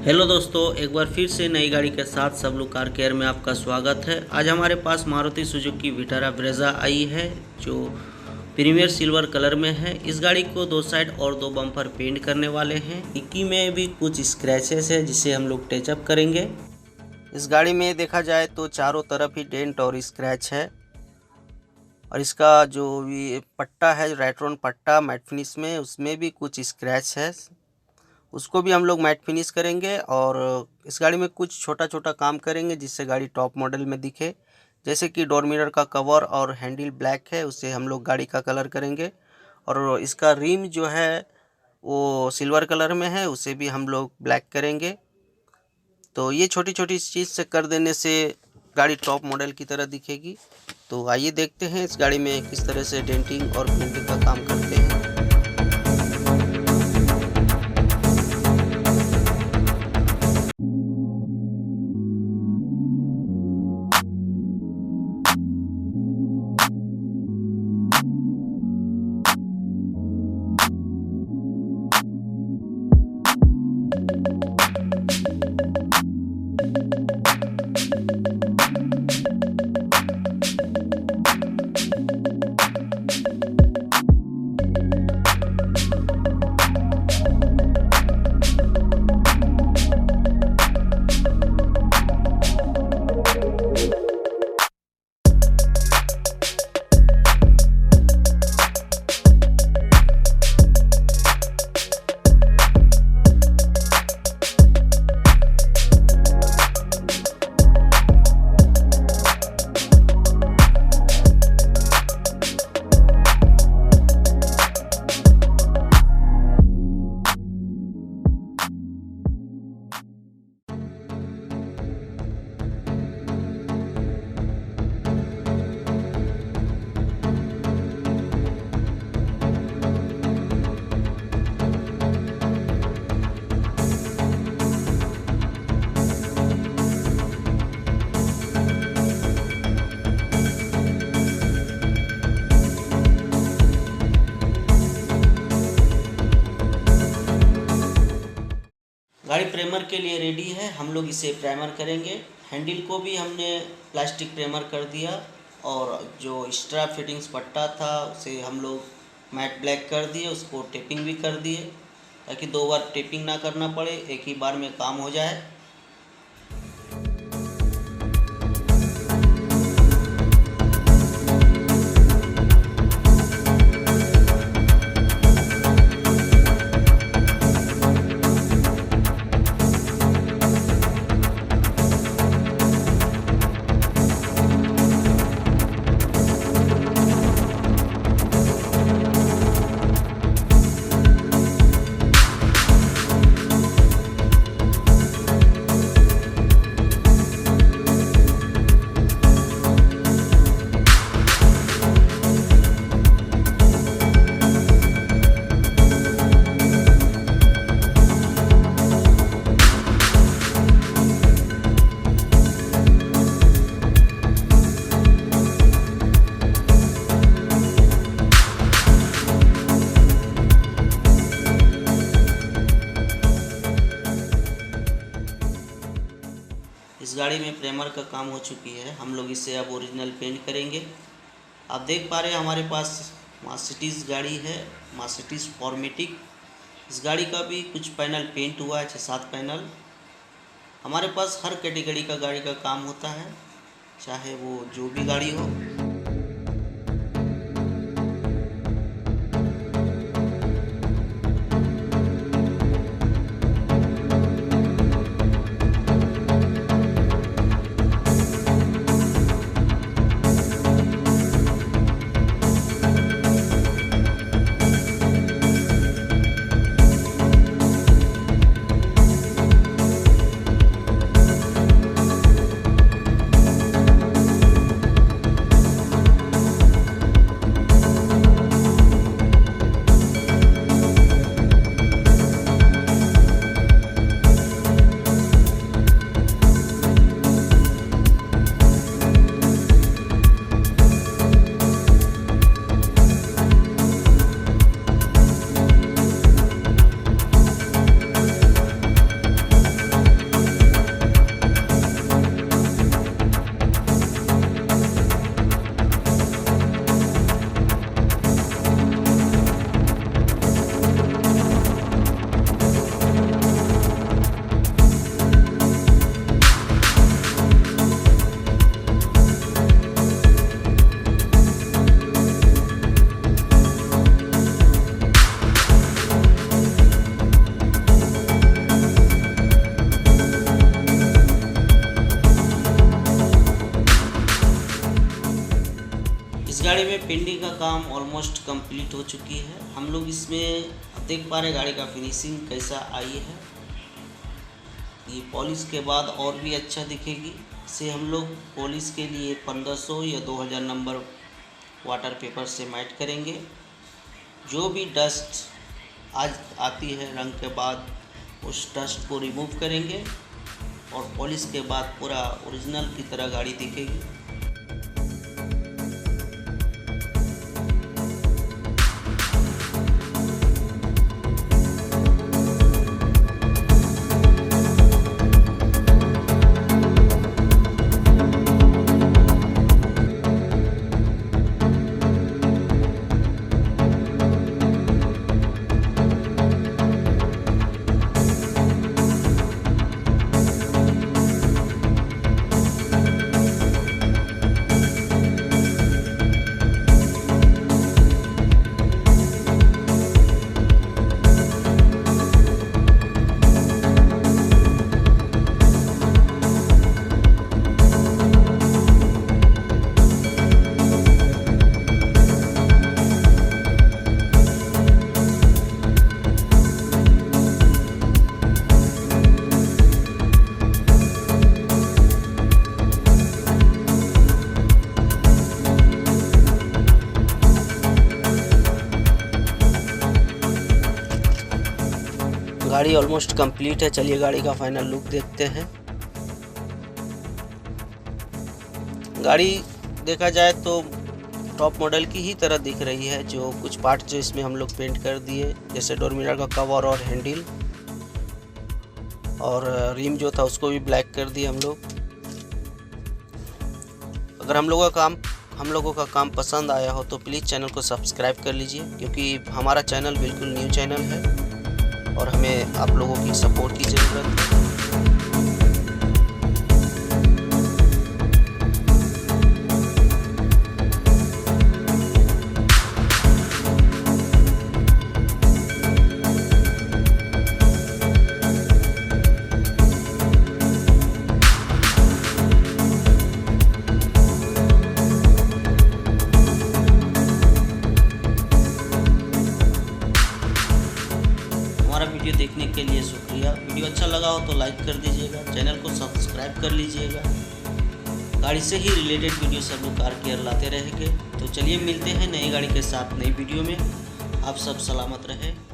Hello दोस्तों, एक बार फिर से नई गाड़ी के साथ सब लोग कार केयर में आपका स्वागत है। आज हमारे पास मारुति सुजुकी विटारा ब्रेजा आई है जो प्रीमियर सिल्वर कलर में है। इस गाड़ी को दो साइड और दो बम्पर पेंट करने वाले हैं। डिक्की में भी कुछ स्क्रैचेस है जिसे हम लोग टचअप करेंगे। इस गाड़ी में देखा जाए तो चारों तरफ ही डेंट और स्क्रैच है और इसका जो भी पट्टा है रेट्रोन पट्टा मैट फिनिश में, उसमें भी कुछ स्क्रैच है, उसको भी हम लोग मैट फिनिश करेंगे। और इस गाड़ी में कुछ छोटा छोटा काम करेंगे जिससे गाड़ी टॉप मॉडल में दिखे। जैसे कि डोर मिरर का कवर और हैंडल ब्लैक है, उससे हम लोग गाड़ी का कलर करेंगे। और इसका रिम जो है वो सिल्वर कलर में है, उसे भी हम लोग ब्लैक करेंगे। तो ये छोटी छोटी चीज़ से कर देने से गाड़ी टॉप मॉडल की तरह दिखेगी। तो आइए देखते हैं इस गाड़ी में किस तरह से डेंटिंग और पेंटिंग का काम करते हैं। गाड़ी प्राइमर के लिए रेडी है। हम लोग इसे प्राइमर करेंगे। हैंडल को भी हमने प्लास्टिक प्राइमर कर दिया और जो एक्स्ट्रा फिटिंग्स पट्टा था उसे हम लोग मैट ब्लैक कर दिए, उसको टेपिंग भी कर दिए ताकि दो बार टेपिंग ना करना पड़े, एक ही बार में काम हो जाए। इस गाड़ी में प्राइमर का काम हो चुकी है। हम लोग इसे अब ओरिजिनल पेंट करेंगे। आप देख पा रहे हैं हमारे पास मर्सिडीज़ गाड़ी है, मर्सिडीज़ फॉर्मेटिक। इस गाड़ी का भी कुछ पैनल पेंट हुआ है, 6-7 पैनल। हमारे पास हर कैटेगरी का गाड़ी का काम होता है, चाहे वो जो भी गाड़ी हो। गाड़ी में पेंटिंग का काम ऑलमोस्ट कंप्लीट हो चुकी है। हम लोग इसमें देख पा रहे गाड़ी का फिनिशिंग कैसा आई है। ये पॉलिश के बाद और भी अच्छा दिखेगी। इसे हम लोग पॉलिश के लिए 1500 या 2000 नंबर वाटर पेपर से मैट करेंगे। जो भी डस्ट आज आती है रंग के बाद उस डस्ट को रिमूव करेंगे और पॉलिश के बाद पूरा ओरिजिनल की तरह गाड़ी दिखेगी। गाड़ी ऑलमोस्ट कंप्लीट है। चलिए गाड़ी का फाइनल लुक देखते हैं। गाड़ी देखा जाए तो टॉप मॉडल की ही तरह दिख रही है। जो कुछ पार्ट जो इसमें हम लोग पेंट कर दिए, जैसे डोर मिरर का कवर और हैंडल और रिम जो था उसको भी ब्लैक कर दिए हम लोग। अगर हम लोगों का काम पसंद आया हो तो प्लीज़ चैनल को सब्सक्राइब कर लीजिए, क्योंकि हमारा चैनल बिल्कुल न्यू चैनल है और हमें आप लोगों की सपोर्ट की ज़रूरत है। हमारा वीडियो देखने के लिए शुक्रिया। वीडियो अच्छा लगा हो तो लाइक कर दीजिएगा, चैनल को सब्सक्राइब कर लीजिएगा। गाड़ी से ही रिलेटेड वीडियो सब लोग कार केयर लाते रहेंगे। तो चलिए मिलते हैं नई गाड़ी के साथ नई वीडियो में। आप सब सलामत रहें।